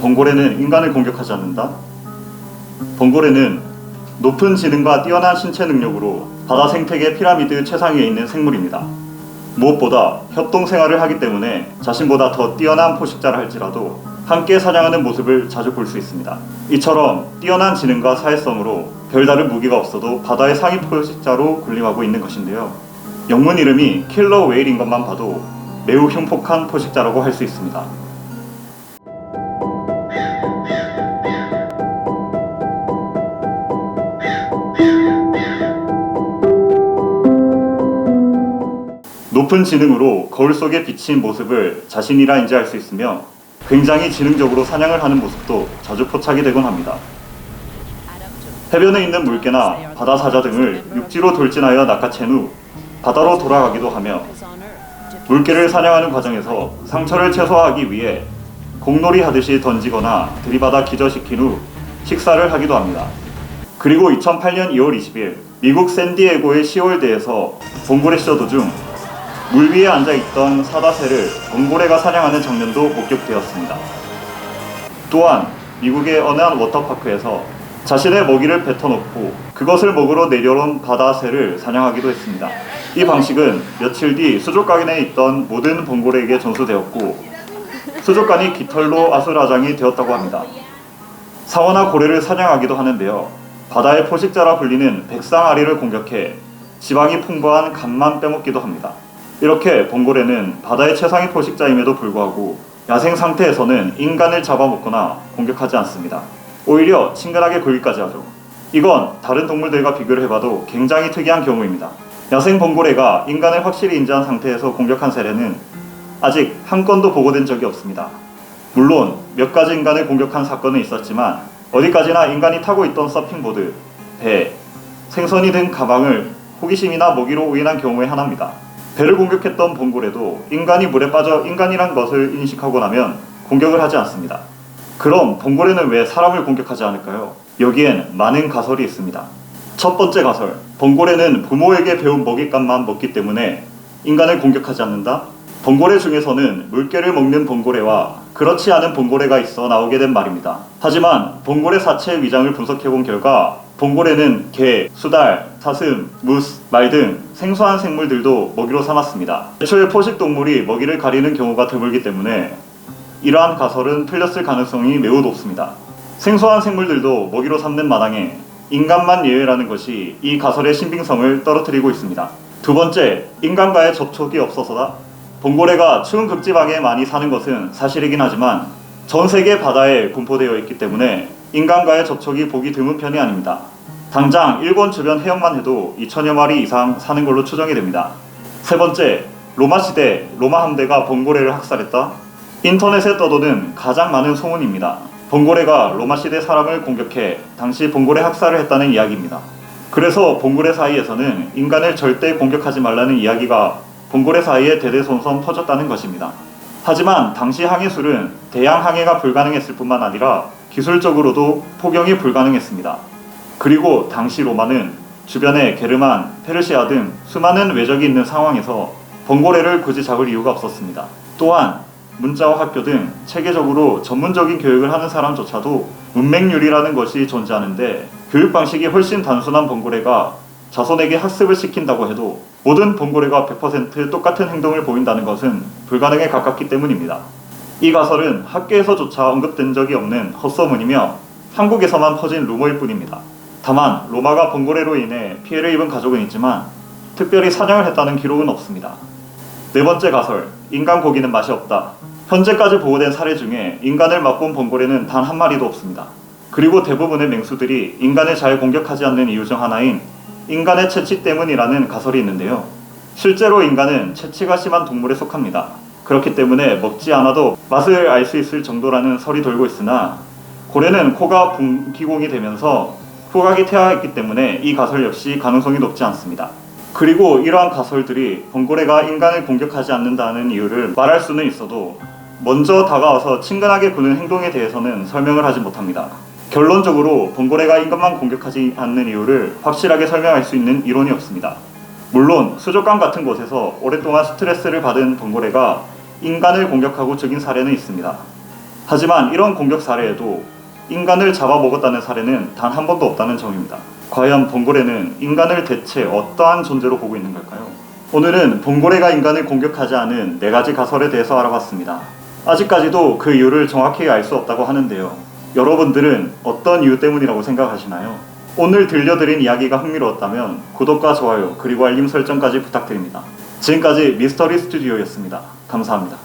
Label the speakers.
Speaker 1: 범고래는 인간을 공격하지 않는다? 범고래는 높은 지능과 뛰어난 신체 능력으로 바다 생태계 피라미드 최상위에 있는 생물입니다. 무엇보다 협동 생활을 하기 때문에 자신보다 더 뛰어난 포식자라 할지라도 함께 사냥하는 모습을 자주 볼 수 있습니다. 이처럼 뛰어난 지능과 사회성으로 별다른 무기가 없어도 바다의 상위 포식자로 군림하고 있는 것인데요. 영문 이름이 킬러 웨일인 것만 봐도 매우 흉폭한 포식자라고 할 수 있습니다. 높은 지능으로 거울 속에 비친 모습을 자신이라 인지할 수 있으며 굉장히 지능적으로 사냥을 하는 모습도 자주 포착이 되곤 합니다. 해변에 있는 물개나 바다 사자 등을 육지로 돌진하여 낚아챈 후 바다로 돌아가기도 하며 물개를 사냥하는 과정에서 상처를 최소화하기 위해 공놀이 하듯이 던지거나 들이받아 기절시킨 후 식사를 하기도 합니다. 그리고 2008년 2월 20일 미국 샌디에고의 시월대에서 범고래 시저 도중 물 위에 앉아있던 사다새를 범고래가 사냥하는 장면도 목격되었습니다. 또한 미국의 어느 한 워터파크에서 자신의 먹이를 뱉어놓고 그것을 먹으러 내려온 바다새를 사냥하기도 했습니다. 이 방식은 며칠 뒤 수족관에 있던 모든 범고래에게 전수되었고 수족관이 깃털로 아수라장이 되었다고 합니다. 상어나 고래를 사냥하기도 하는데요. 바다의 포식자라 불리는 백상아리를 공격해 지방이 풍부한 간만 빼먹기도 합니다. 이렇게 범고래는 바다의 최상위 포식자임에도 불구하고 야생 상태에서는 인간을 잡아먹거나 공격하지 않습니다. 오히려 친근하게 굴기까지 하죠. 이건 다른 동물들과 비교를 해봐도 굉장히 특이한 경우입니다. 야생 범고래가 인간을 확실히 인지한 상태에서 공격한 사례는 아직 한 건도 보고된 적이 없습니다. 물론 몇 가지 인간을 공격한 사건은 있었지만 어디까지나 인간이 타고 있던 서핑보드, 배, 생선이 든 가방을 호기심이나 먹이로 오인한 경우의 하나입니다. 배를 공격했던 범고래도 인간이 물에 빠져 인간이란 것을 인식하고 나면 공격을 하지 않습니다. 그럼 범고래는 왜 사람을 공격하지 않을까요? 여기엔 많은 가설이 있습니다. 첫 번째 가설, 범고래는 부모에게 배운 먹잇감만 먹기 때문에 인간을 공격하지 않는다? 범고래 중에서는 물개를 먹는 범고래와 그렇지 않은 범고래가 있어 나오게 된 말입니다. 하지만 범고래 사체의 위장을 분석해본 결과 범고래는 개, 수달, 사슴, mus, 말 등 생소한 생물들도 먹이로 삼았습니다. 애초에 포식동물이 먹이를 가리는 경우가 드물기 때문에 이러한 가설은 틀렸을 가능성이 매우 높습니다. 생소한 생물들도 먹이로 삼는 마당에 인간만 예외라는 것이 이 가설의 신빙성을 떨어뜨리고 있습니다. 두 번째, 인간과의 접촉이 없어서다. 범고래가 추운 극지방에 많이 사는 것은 사실이긴 하지만 전 세계 바다에 분포되어 있기 때문에 인간과의 접촉이 보기 드문 편이 아닙니다. 당장 일본 주변 해역만 해도 2000여 마리 이상 사는 걸로 추정이 됩니다. 세 번째, 로마 시대 로마 함대가 범고래를 학살했다? 인터넷에 떠도는 가장 많은 소문입니다. 범고래가 로마 시대 사람을 공격해 당시 범고래 학살을 했다는 이야기입니다. 그래서 범고래 사이에서는 인간을 절대 공격하지 말라는 이야기가 범고래 사이에 대대손손 퍼졌다는 것입니다. 하지만 당시 항해술은 대양 항해가 불가능했을 뿐만 아니라 기술적으로도 포경이 불가능했습니다. 그리고 당시 로마는 주변에 게르만, 페르시아 등 수많은 외적이 있는 상황에서 범고래를 굳이 잡을 이유가 없었습니다. 또한 문자와 학교 등 체계적으로 전문적인 교육을 하는 사람조차도 문맹률이라는 것이 존재하는데 교육 방식이 훨씬 단순한 범고래가 자손에게 학습을 시킨다고 해도 모든 범고래가 100% 똑같은 행동을 보인다는 것은 불가능에 가깝기 때문입니다. 이 가설은 학계에서조차 언급된 적이 없는 헛소문이며 한국에서만 퍼진 루머일 뿐입니다. 다만 로마가 범고래로 인해 피해를 입은 가족은 있지만 특별히 사냥을 했다는 기록은 없습니다. 네 번째 가설, 인간 고기는 맛이 없다. 현재까지 보고된 사례 중에 인간을 맛본 범고래는 단 한 마리도 없습니다. 그리고 대부분의 맹수들이 인간을 잘 공격하지 않는 이유 중 하나인 인간의 채취 때문이라는 가설이 있는데요. 실제로 인간은 채취가 심한 동물에 속합니다. 그렇기 때문에 먹지 않아도 맛을 알 수 있을 정도라는 설이 돌고 있으나 고래는 코가 분기공이 되면서 후각이 퇴화했기 때문에 이 가설 역시 가능성이 높지 않습니다. 그리고 이러한 가설들이 범고래가 인간을 공격하지 않는다는 이유를 말할 수는 있어도 먼저 다가와서 친근하게 구는 행동에 대해서는 설명을 하지 못합니다. 결론적으로 범고래가 인간만 공격하지 않는 이유를 확실하게 설명할 수 있는 이론이 없습니다. 물론 수족관 같은 곳에서 오랫동안 스트레스를 받은 범고래가 인간을 공격하고 죽인 사례는 있습니다. 하지만 이런 공격 사례에도 인간을 잡아먹었다는 사례는 단 한 번도 없다는 점입니다. 과연 봉고래는 인간을 대체 어떠한 존재로 보고 있는 걸까요? 오늘은 봉고래가 인간을 공격하지 않은 4가지 가설에 대해서 알아봤습니다. 아직까지도 그 이유를 정확히 알 수 없다고 하는데요. 여러분들은 어떤 이유 때문이라고 생각하시나요? 오늘 들려드린 이야기가 흥미로웠다면 구독과 좋아요 그리고 알림 설정까지 부탁드립니다. 지금까지 미스터리 스튜디오였습니다. 감사합니다.